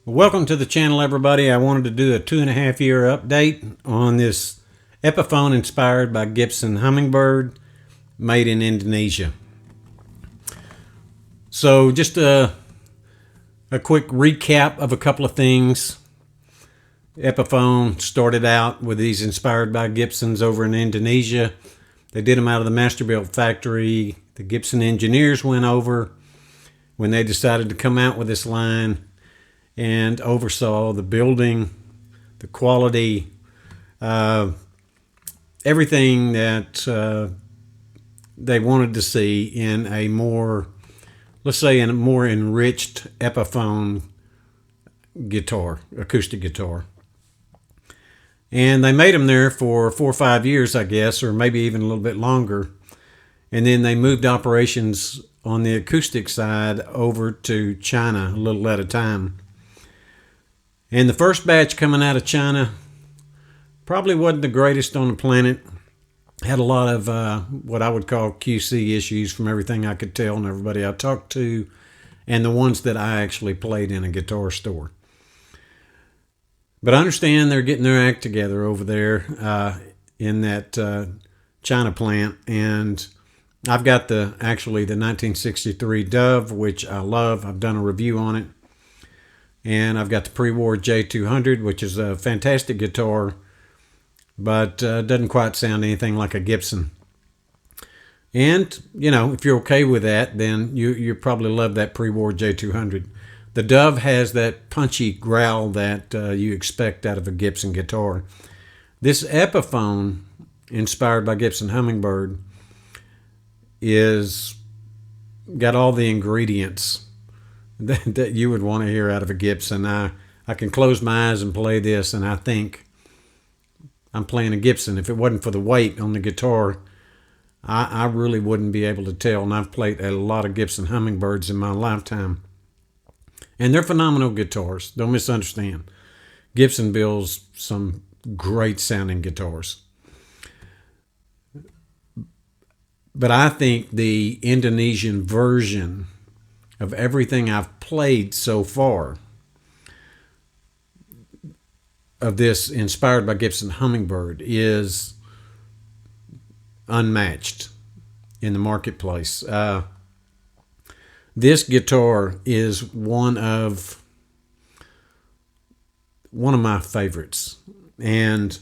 Welcome to the channel, everybody. I wanted to do a 2.5-year update on this Epiphone inspired by Gibson Hummingbird, made in Indonesia. So just a quick recap of a couple of things. Epiphone started out with these inspired by Gibsons over in Indonesia. They did them out of the Masterbilt factory. The Gibson engineers went over when they decided to come out with this line and oversaw the building, the quality, everything that they wanted to see in a more, let's say, in a more enriched Epiphone guitar, acoustic guitar. And they made them there for 4 or 5 years, I guess, or maybe even a little bit longer. And then they moved operations on the acoustic side over to China a little at a time. And the first batch coming out of China probably wasn't the greatest on the planet. Had a lot of what I would call QC issues from everything I could tell and everybody I talked to, and the ones that I actually played in a guitar store. But I understand they're getting their act together over there in that China plant. And I've got the 1963 Dove, which I love. I've done a review on it. And I've got the pre-war J200, which is a fantastic guitar, but doesn't quite sound anything like a Gibson. And, you know, if you're okay with that, then you probably love that pre-war J200. The Dove has that punchy growl that you expect out of a Gibson guitar. This Epiphone, inspired by Gibson Hummingbird, is got all the ingredients that you would want to hear out of a Gibson. I can close my eyes and play this, and I think I'm playing a Gibson. If it wasn't for the weight on the guitar, I really wouldn't be able to tell. And I've played a lot of Gibson Hummingbirds in my lifetime. And they're phenomenal guitars. Don't misunderstand. Gibson builds some great sounding guitars. But I think the Indonesian version of everything I've played so far of this inspired by Gibson Hummingbird is unmatched in the marketplace. This guitar is one of my favorites, and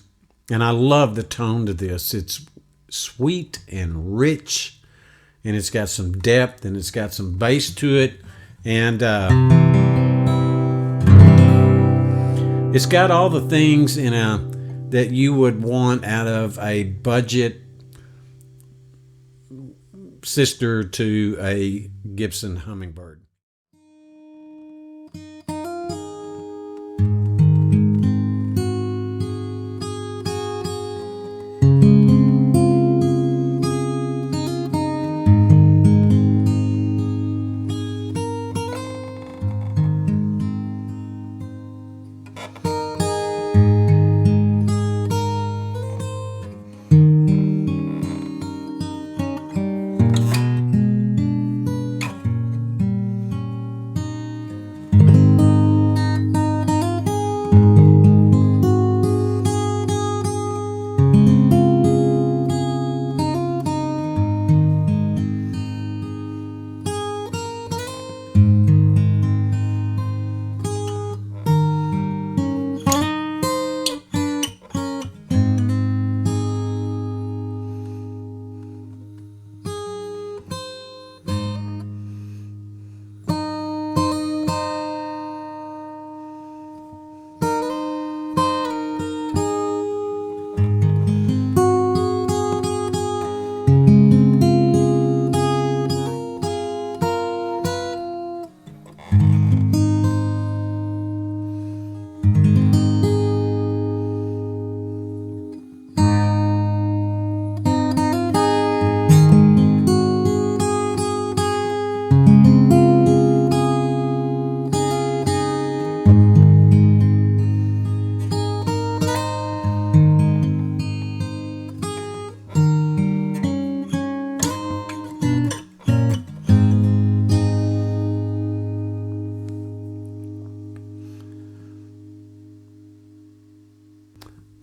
I love the tone to this. It's sweet and rich, and it's got some depth, and it's got some bass to it, and it's got all the things that you would want out of a budget sister to a Gibson Hummingbird.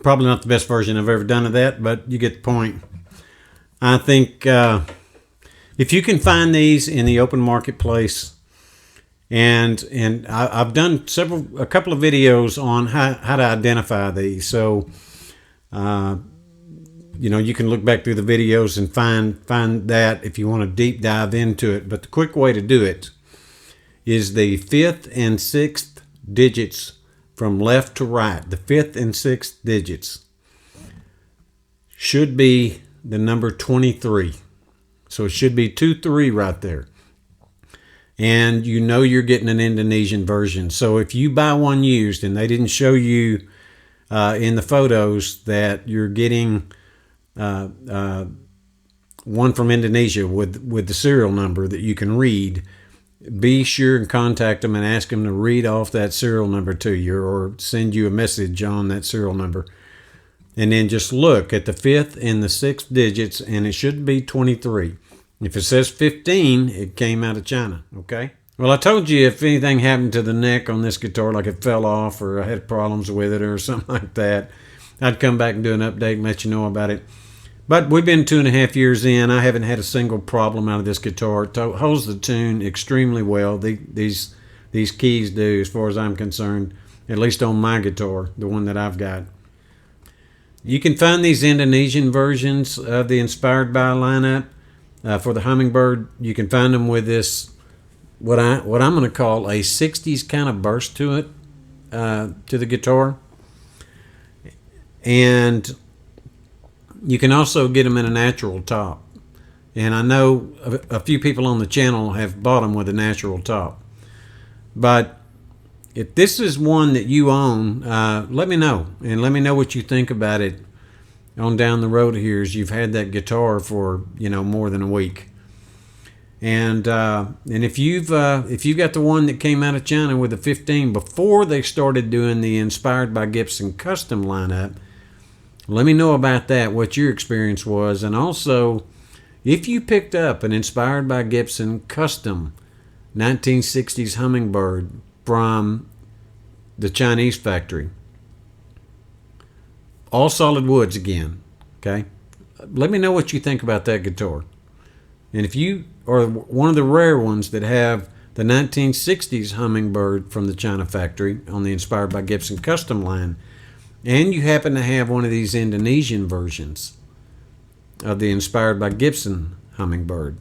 Probably not the best version I've ever done of that, but you get the point. I think if you can find these in the open marketplace, and I've done a couple of videos on how to identify these. So you can look back through the videos and find that if you want to deep dive into it. But the quick way to do it is the 5th and 6th digits from left to right. The 5th and 6th digits should be the number 23. So it should be 23 right there. And you're getting an Indonesian version. So if you buy one used and they didn't show you in the photos that you're getting one from Indonesia with the serial number that you can read, be sure and contact them and ask them to read off that serial number to you, or send you a message on that serial number. And then just look at the 5th and the 6th digits, and it should be 23. If it says 15, it came out of China, okay? Well, I told you if anything happened to the neck on this guitar, like it fell off or I had problems with it or something like that, I'd come back and do an update and let you know about it. But we've been 2.5 years in. I haven't had a single problem out of this guitar. It holds the tune extremely well. These keys do, as far as I'm concerned, at least on my guitar, the one that I've got. You can find these Indonesian versions of the Inspired By lineup for the Hummingbird. You can find them with this, what I'm going to call a 60s kind of burst to it, to the guitar. And you can also get them in a natural top. And I know a few people on the channel have bought them with a natural top. But if this is one that you own, let me know. And let me know what you think about it on down the road here, as you've had that guitar for more than a week. And if you've got the one that came out of China with the 15 before they started doing the Inspired by Gibson custom lineup, let me know about that, what your experience was. And also, if you picked up an Inspired by Gibson custom 1960s Hummingbird from the Chinese factory, all solid woods again, okay? Let me know what you think about that guitar. And if you are one of the rare ones that have the 1960s Hummingbird from the China factory on the Inspired by Gibson custom line, and you happen to have one of these Indonesian versions of the Inspired by Gibson Hummingbird,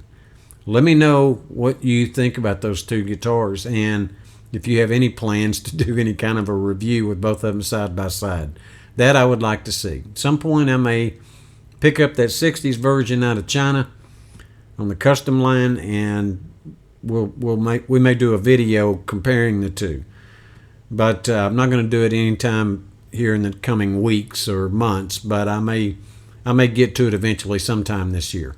let me know what you think about those two guitars, and if you have any plans to do any kind of a review with both of them side by side. That I would like to see. At some point I may pick up that 60s version out of China on the custom line, and we may do a video comparing the two. But I'm not going to do it anytime here in the coming weeks or months, but I may get to it eventually sometime this year.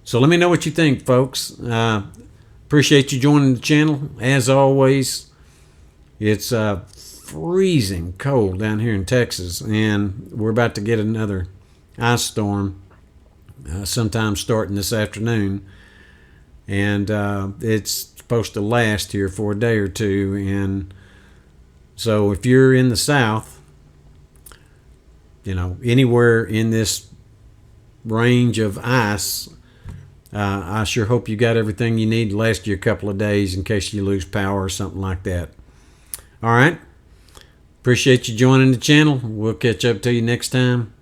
So let me know what you think, folks. Appreciate you joining the channel. As always, it's freezing cold down here in Texas, and we're about to get another ice storm sometime starting this afternoon, and it's supposed to last here for a day or two. And so if you're in the South, anywhere in this range of ice, I sure hope you got everything you need to last you a couple of days in case you lose power or something like that. All right. Appreciate you joining the channel. We'll catch up to you next time.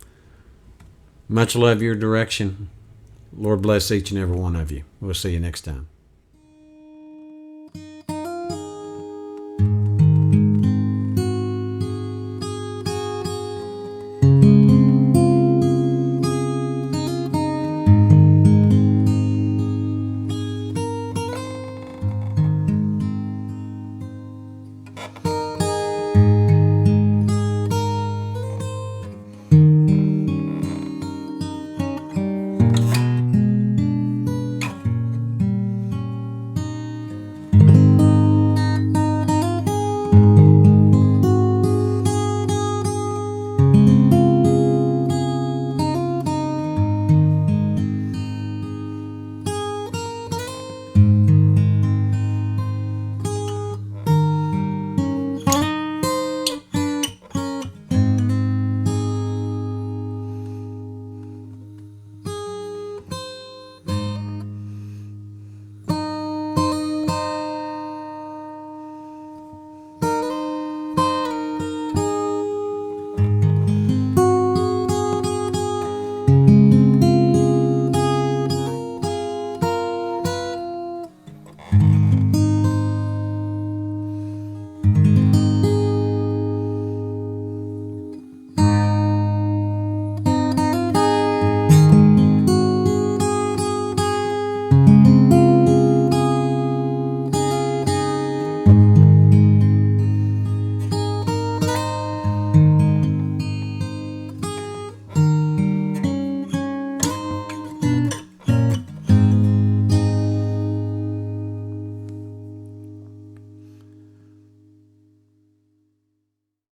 Much love your direction. Lord bless each and every one of you. We'll see you next time.